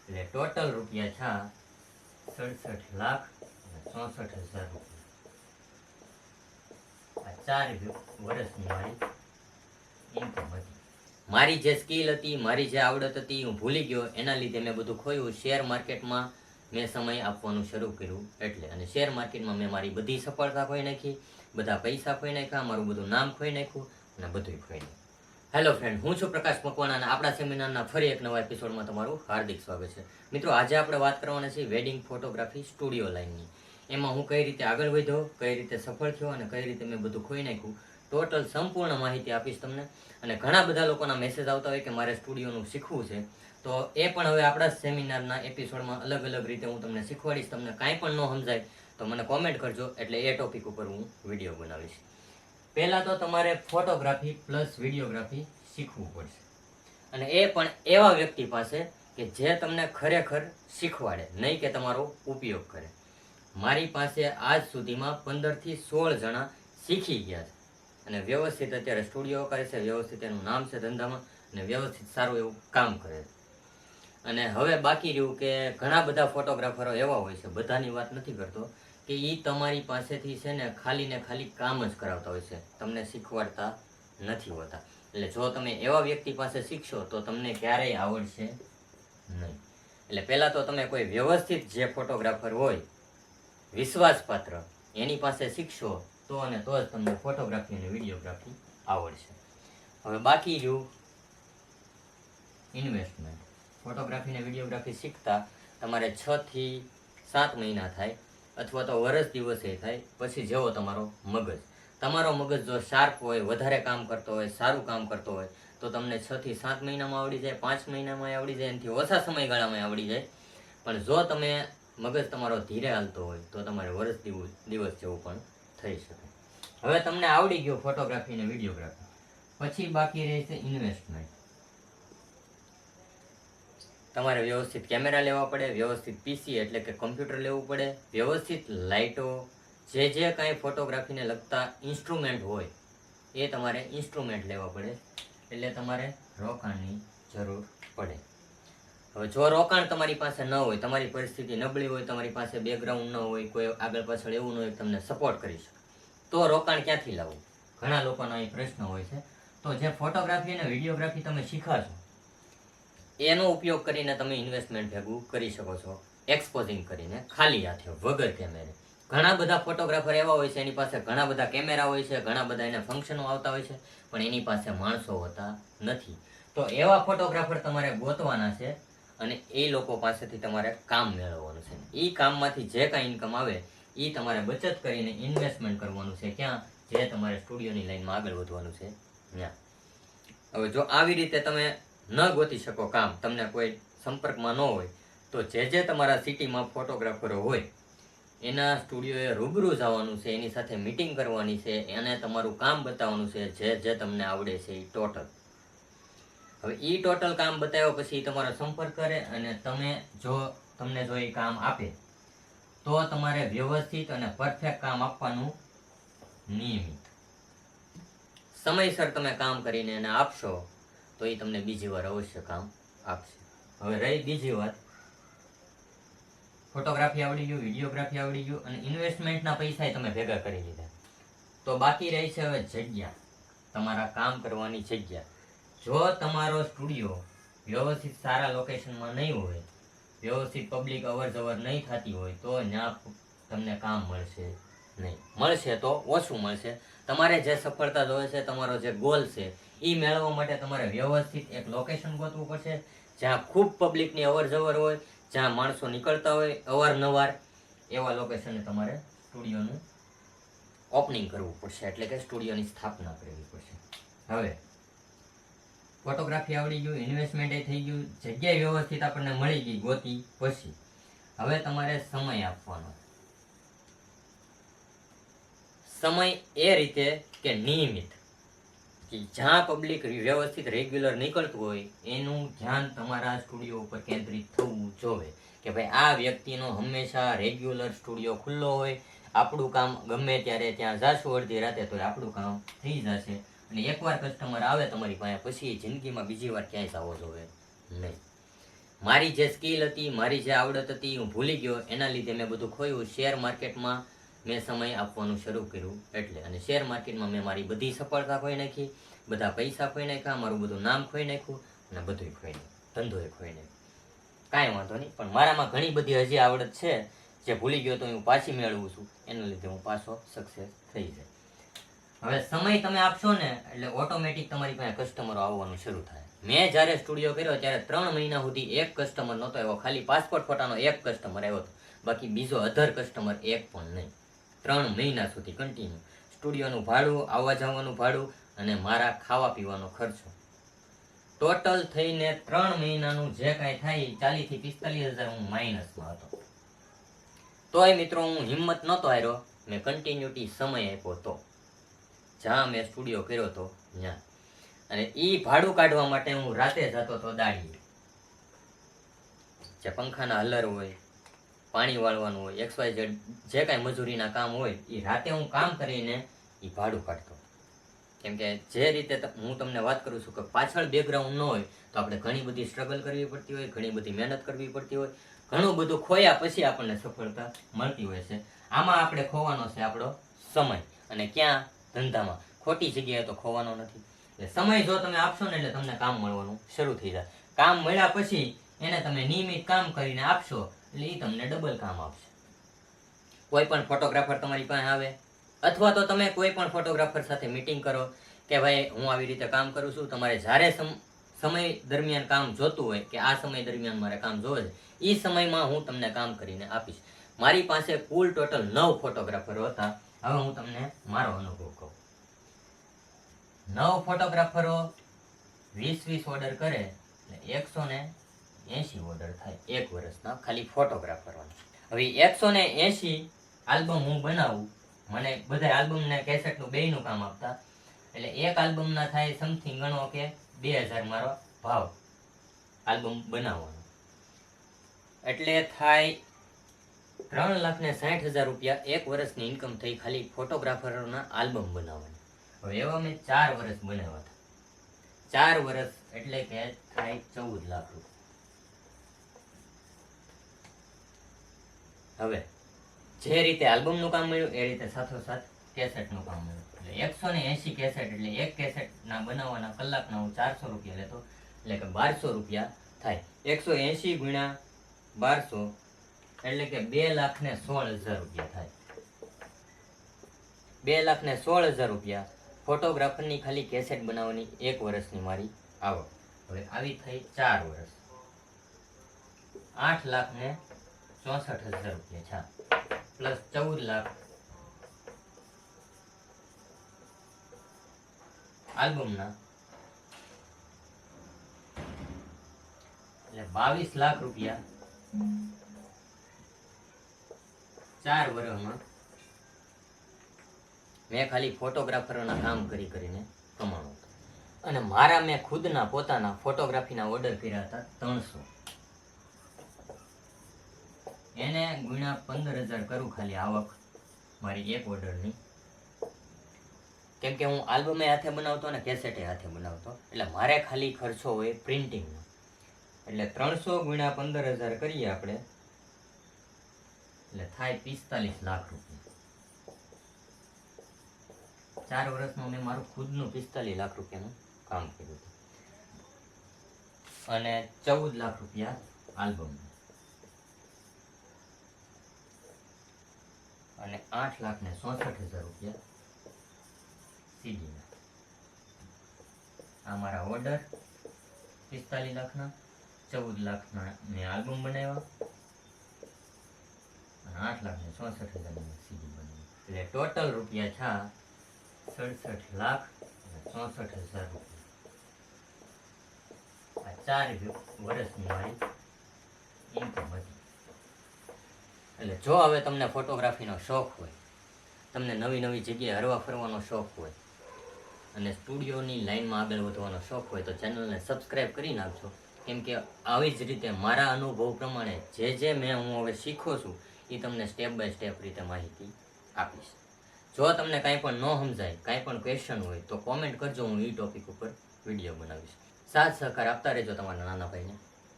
એટલે ટોટલ રૂપિયા છે 67,64,000 રૂપિયા. આ 4 વર્ષની મારી ઇન્કમ હતી. મારી જે સ્કિલ હતી, મારી જે આવડત હતી, હું ભૂલી ગયો. એના લીધે મેં બધું ખોયું. શેર માર્કેટમાં મેં સમય આપવાનું શરૂ કર્યું એટલે. અને શેર માર્કેટમાં મેં મારી બધી સફળતા ખોઈ નાખી, બધા પૈસા ખોઈ નાખ્યા, મારું બધું નામ ખોઈ નાખ્યું અને બધું ખોઈ નાખ્યું. હેલો ફ્રેન્ડ, હું છું પ્રકાશ મકવાણા અને આપણા સેમિનારના ફરી એક નવા એપિસોડમાં તમારું હાર્દિક સ્વાગત છે. મિત્રો, આજે આપણે વાત કરવાના છે વેડિંગ ફોટોગ્રાફી સ્ટુડિયો લાઇનની. એમાં હું કઈ રીતે આગળ વધ્યો, કઈ રીતે સફળ થયો અને કઈ રીતે મેં બધું ખોઈ નાખ્યું, ટોટલ સંપૂર્ણ માહિતી આપીશ તમને. અને ઘણા બધા લોકોના મેસેજ આવતા હોય કે મારે સ્ટુડિયોનું શીખવું છે, તો એ પણ હવે આપણા સેમિનારના એપિસોડમાં અલગ અલગ રીતે હું તમને શીખવાડીશ. તમને કાંઈ પણ ન સમજાય તો મને કોમેન્ટ કરજો, એટલે એ ટોપિક ઉપર હું વિડીયો બનાવીશ. પહેલાં તો તમારે ફોટોગ્રાફી પ્લસ વિડીયોગ્રાફી શીખવું પડશે, અને એ પણ એવા વ્યક્તિ પાસે કે જે તમને ખરેખર શીખવાડે, નહીં કે તમારો ઉપયોગ કરે. મારી પાસે આજ સુધીમાં 15 થી 16 જણા શીખી ગયા છે અને વ્યવસ્થિત અત્યારે સ્ટુડિયો કરે છે, વ્યવસ્થિત એનું નામ છે ધંધામાં અને વ્યવસ્થિત સારું એવું કામ કરે છે. અને હવે બાકી રહ્યું કે ઘણા બધા ફોટોગ્રાફરો એવા હોય છે, બધાની વાત નથી કરતો, કે એ તમારી પાસેથી છે ને ખાલી કામ જ કરાવતા હોય છે, તમને શીખવાડતા નથી હોતા. એટલે જો તમે એવા વ્યક્તિ પાસે શીખશો તો તમને ક્યારેય આવડશે નહીં. એટલે પહેલાં તો તમે કોઈ વ્યવસ્થિત જે ફોટોગ્રાફર હોય, વિશ્વાસપાત્ર, એની પાસે શીખશો તો અને તો જ તમને ફોટોગ્રાફી અને વિડીયોગ્રાફી આવડશે. હવે બાકી રહ્યું ઇન્વેસ્ટમેન્ટ. ફોટોગ્રાફી અને વિડીયોગ્રાફી શીખતા તમારે 6 થી 7 મહિના થાય, અથવા તો વર્ષ દિવસે થાય. પછી જેવો તમારો મગજ જો શાર્પ હોય, વધારે કામ કરતો હોય, સારું કામ કરતો હોય, તો તમને 6 થી 7 મહિનામાં આવડી જાય, 5 મહિનામાં આવડી જાય, એનાથી ઓછા સમયગાળામાં આવડી જાય. પણ જો તમે મગજ તમારો ધીરે હાલતો હોય તો તમારે વર્ષ દિવસ જેવું પણ થઈ શકે. હવે તમને આવડી ગયો ફોટોગ્રાફી અને વિડીયોગ્રાફી, પછી બાકી રહે છે ઇન્વેસ્ટમેન્ટ. તમારે વ્યવસ્થિત કેમેરા લેવા પડે, વ્યવસ્થિત પીસી એટલે કે કમ્પ્યુટર લેવું પડે, વ્યવસ્થિત લાઇટો, જે કાંઈ ફોટોગ્રાફીને લગતા ઇન્સ્ટ્રુમેન્ટ હોય એ તમારે ઇન્સ્ટ્રુમેન્ટ લેવા પડે. એટલે તમારે રોકાણની જરૂર પડે. હવે જો રોકાણ તમારી પાસે ન હોય, તમારી પરિસ્થિતિ નબળી હોય, તમારી પાસે બેકગ્રાઉન્ડ ન હોય, કોઈ આગળ પાછળ એવું ન હોય તમને સપોર્ટ કરી શકે, તો રોકાણ ક્યાંથી લાવવું? ઘણા લોકોનો અહીં પ્રશ્ન હોય છે. તો જે ફોટોગ્રાફી અને વિડીયોગ્રાફી તમે શીખાશો એનો ઉપયોગ કરીને તમે ઇન્વેસ્ટમેન્ટ ભેગું કરી શકો છો, એક્સપોઝિંગ કરીને, ખાલી હાથે, વગર કેમેરે. ઘણા બધા ફોટોગ્રાફર એવા હોય છે, એની પાસે ઘણા બધા કેમેરા હોય છે, ઘણા બધા એને ફંક્શનો આવતા હોય છે, પણ એની પાસે માણસો હોતા નથી. તો એવા ફોટોગ્રાફર તમારે ગોતવાના છે અને એ લોકો પાસેથી તમારે કામ મેળવવાનું છે. એ કામમાંથી જે કાંઈ ઇન્કમ આવે એ તમારે બચત કરીને ઇન્વેસ્ટમેન્ટ કરવાનું છે. ક્યાં? જે તમારે સ્ટુડિયોની લાઈનમાં આગળ વધવાનું છે ત્યાં. હવે જો આવી રીતે તમે ન ગોતી શકો કામ, તમને કોઈ સંપર્કમાં ન હોય, તો જે તમારા સિટીમાં ફોટોગ્રાફરો હોય એના સ્ટુડિયોએ રૂબરૂ જવાનું છે, એની સાથે મીટિંગ કરવાની છે, એને તમારું કામ બતાવવાનું છે, જે તમને આવડે છે એ ટોટલ. હવે એ ટોટલ કામ બતાવ્યા પછી તમારો સંપર્ક કરે અને તમને જો એ કામ આપે તો તમારે વ્યવસ્થિત અને પરફેક્ટ કામ આપવાનું, નિયમિત સમયસર તમે કામ કરીને એને આપશો તો એ તમને બીજી વાર અવશ્ય કામ આપશે. હવે રહી બીજી વાત, ફોટોગ્રાફી આવડી ગયું, વિડીયોગ્રાફી આવડી ગયું અને ઇન્વેસ્ટમેન્ટના પૈસા તમે ભેગા કરી લીધા, તો બાકી રહી છે હવે જગ્યા, તમારા કામ કરવાની જગ્યા. જો તમારો સ્ટુડિયો વ્યવસ્થિત સારા લોકેશનમાં નહીં હોય, વ્યવસ્થિત પબ્લિક અવર જવર નહીં થતી હોય, તો ત્યાં તમને કામ મળશે નહીં. મળશે તો ઓછું મળશે. તમારે જે સફળતા જોઈએ છે, તમારો જે ગોલ છે એ મેળવવા માટે તમારે વ્યવસ્થિત એક લોકેશન ગોતવું પડશે, જ્યાં ખૂબ પબ્લિકની અવર જવર હોય, જ્યાં માણસો નીકળતા હોય અવારનવાર. એવા લોકેશને તમારે સ્ટુડિયોનું ઓપનિંગ કરવું પડશે, એટલે કે સ્ટુડિયોની સ્થાપના કરવી પડશે. હવે ફોટોગ્રાફી આવડી ગયું, ઇન્વેસ્ટમેન્ટ થઈ ગયું, જગ્યા વ્યવસ્થિત આપણને મળી ગઈ ગોતી પછી. હવે તમારે સમય આપવાનો. સમય એ રીતે કે નિયમિત, કે જ્યાં પબ્લિક વ્યવસ્થિત રેગ્યુલર નીકળતું હોય એનું ધ્યાન તમારા સ્ટુડિયો ઉપર કેન્દ્રિત થવું જોવે. કે ભાઈ આ વ્યક્તિનો હંમેશા રેગ્યુલર સ્ટુડિયો ખુલ્લો હોય, આપણું કામ ગમે ત્યારે ત્યાં જાશું અડધી રાતે તો આપણું કામ થઈ જશે. અને એકવાર કસ્ટમર આવે તમારી પાસે પછી જિંદગીમાં બીજી વાર ક્યાંય જવો જોવે નહીં. મારી જે સ્કિલ હતી, મારી જે આવડત હતી હું ભૂલી ગયો, એના લીધે મેં બધું ખોયું. શેર માર્કેટમાં મેં સમય આપવાનું શરૂ કર્યું એટલે, અને શેર માર્કેટમાં મેં મારી બધી સફળતા ખોઈ નાખી, બધા પૈસા ખોઈ નાખ્યા, મારું બધું નામ ખોઈ નાખ્યું અને બધું ખોઈ નાખ્યું, ધંધોય ખોઈ નાખ્યો. કાંઈ વાંધો નહીં, પણ મારામાં ઘણી બધી હજી આવડત છે જે ભૂલી ગયો તો હું પાછી મેળવું છું, એના લીધે હું પાછો સક્સેસ થઈ જાય. હવે સમય તમે આપશો ને એટલે ઓટોમેટિક તમારી પાસે કસ્ટમરો આવવાનું શરૂ થાય. મેં જ્યારે સ્ટુડિયો કર્યો ત્યારે 3 મહિના સુધી એક કસ્ટમર નહોતો આવ્યો, ખાલી પાસપોર્ટ ફોટાનો એક કસ્ટમર આવ્યો હતો, બાકી બીજો અધર કસ્ટમર એક પણ નહીં. 3 મહિના સુધી કન્ટિન્યુ. સ્ટુડિયોનું ભાડું, આવવા જવાનું ભાડું અને મારા ખાવા પીવાનો ખર્ચો ટોટલ થઈને 3 મહિનાનું જે કાંઈ થાય 40,000 થી 45,000 હું માઇનસમાં હતો. તોય મિત્રો હું હિંમત નહોતો હાર્યો, મેં કન્ટિન્યુટી સમય આપ્યો તો જ્યાં મેં સ્ટુડિયો કર્યો હતો ત્યાં. અને એ ભાડું કાઢવા માટે હું રાતે જતો હતો દાડીએ, જે પંખાના હલર હોય, પાણી વાળવાનું હોય, XYZ જે કાંઈ મજૂરીના કામ હોય એ રાતે હું કામ કરીને એ ભાડું કાઢતો. કેમ કે જે રીતે હું તમને વાત કરું છું કે પાછળ બેકગ્રાઉન્ડ ન હોય તો આપણે ઘણી બધી સ્ટ્રગલ કરવી પડતી હોય, ઘણી બધી મહેનત કરવી પડતી હોય, ઘણું બધું ખોયા પછી આપણને સફળતા મળતી હોય છે. આમાં આપણે ખોવાનો છે આપણો સમય, અને ક્યાં? ધંધામાં. ખોટી જગ્યાએ તો ખોવાનો નથી. એટલે સમય જો તમે આપશો ને એટલે તમને કામ મળવાનું શરૂ થઈ જાય. કામ મળ્યા પછી એને તમે નિયમિત કામ કરીને આપશો એટલે એ તમને ડબલ કામ આપશે. કોઈ પણ ફોટોગ્રાફર તમારી પાસે આવે, અથવા તો તમે કોઈ પણ ફોટોગ્રાફર સાથે મીટિંગ કરો કે ભાઈ હું આવી રીતે કામ કરું છું, તમારે જ્યારે સમય દરમિયાન કામ જોતું હોય કે આ સમય દરમિયાન મારે કામ જોવે છે, એ સમયમાં હું તમને કામ કરીને આપીશ. મારી પાસે કુલ ટોટલ 9 ફોટોગ્રાફરો હતા. હવે હું તમને મારો અનુભવ કહું. 9 ફોટોગ્રાફરો 20 ઓર્ડર કરે એટલે 180 ઓર્ડર થાય એક વર્ષના, ખાલી ફોટોગ્રાફરો. હવે 180 આલ્બમ હું બનાવું, મને બધા આલ્બમને કેસેટનું બેયનું કામ આપતા, એટલે એક આલ્બમના થાય સમથિંગ ગણો કે 2000 મારો ભાવ આલ્બમ બનાવવાનો, એટલે થાય 3,60,000 રૂપિયા એક વર્ષની ઇન્કમ થઈ ખાલી ફોટોગ્રાફરોના આલ્બમ બનાવવાની. હવે એવા મેં 4 વર્ષ બનાવ્યા હતા. 4 વર્ષ એટલે કે થાય 14 લાખ રૂપિયા. હવે જે રીતે આલ્બમનું કામ મળ્યું એ રીતે સાથોસાથ કેસેટનું કામ મળ્યું. એટલે 180 કેસેટ એટલે એક કેસેટના બનાવવાના કલાકના હું 400 રૂપિયા લેતો, એટલે કે 1200 રૂપિયા થાય. 180 ગુણ્યા 1200 એટલે કે 2,16,000 રૂપિયા થાય. 2,16,000 રૂપિયા ફોટોગ્રાફરની ખાલી કેસેટ બનાવવાની એક વર્ષની મારી આવક. હવે આવી થઈ 4 વર્ષ, 8,64,000 રૂપિયા છે, પ્લસ 14 લાખ આલ્બમના, એટલે 22 લાખ રૂપિયા 4 વર્ષમાં મેં ખાલી ફોટોગ્રાફરોના કામ કરીને કમાણું. અને મારા મેં ખુદના પોતાના ફોટોગ્રાફીના ઓર્ડર કર્યા હતા 300, એને ગુણ્યા 15,000 કરું ખાલી આવક મારી એક ઓર્ડરની. કેમ કે હું આલ્બમે હાથે બનાવતો ને કેસેટે હાથે બનાવતો, એટલે મારે ખાલી ખર્ચો હોય પ્રિન્ટિંગનો. એટલે 300 ગુણ્યા 15,000 કરીએ આપણે એટલે થાય 45 લાખ રૂપિયા. 4 વર્ષમાં મેં મારું ખુદનું 45 લાખ રૂપિયાનું કામ કર્યું હતું, અને 14 લાખ રૂપિયા આલ્બમ, અને 8,64,000 રૂપિયા સીડીના. આ મારા ઓર્ડર 45 લાખના, 14 લાખના મેં આલ્બમ બનાવ્યા, અને 8,64,000 સીડી બનાવી. એટલે ટોટલ રૂપિયા છે 67,64,000 રૂપિયા. આ 4 વર્ષની મારી ઇન્કમ હતી. એટલે જો હવે તમને ફોટોગ્રાફીનો શોખ હોય, તમને નવી નવી જગ્યાએ હરવા ફરવાનો શોખ હોય, અને સ્ટુડિયોની લાઈનમાં આગળ વધવાનો શોખ હોય તો ચેનલને સબસ્ક્રાઈબ કરી નાખજો. કેમ કે આવી જ રીતે મારા અનુભવ પ્રમાણે જે હું હવે શીખો છું એ તમને સ્ટેપ બાય સ્ટેપ રીતે માહિતી આપીશ. જો તમને કાંઈ પણ ન સમજાય, કાંઈ પણ ક્વેશ્ચન હોય તો કોમેન્ટ કરજો, હું એ ટોપિક ઉપર વિડીયો બનાવીશ. સાથ સહકાર આપતા રહેજો તમારા નાના ભાઈને.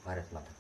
ભારત માતા.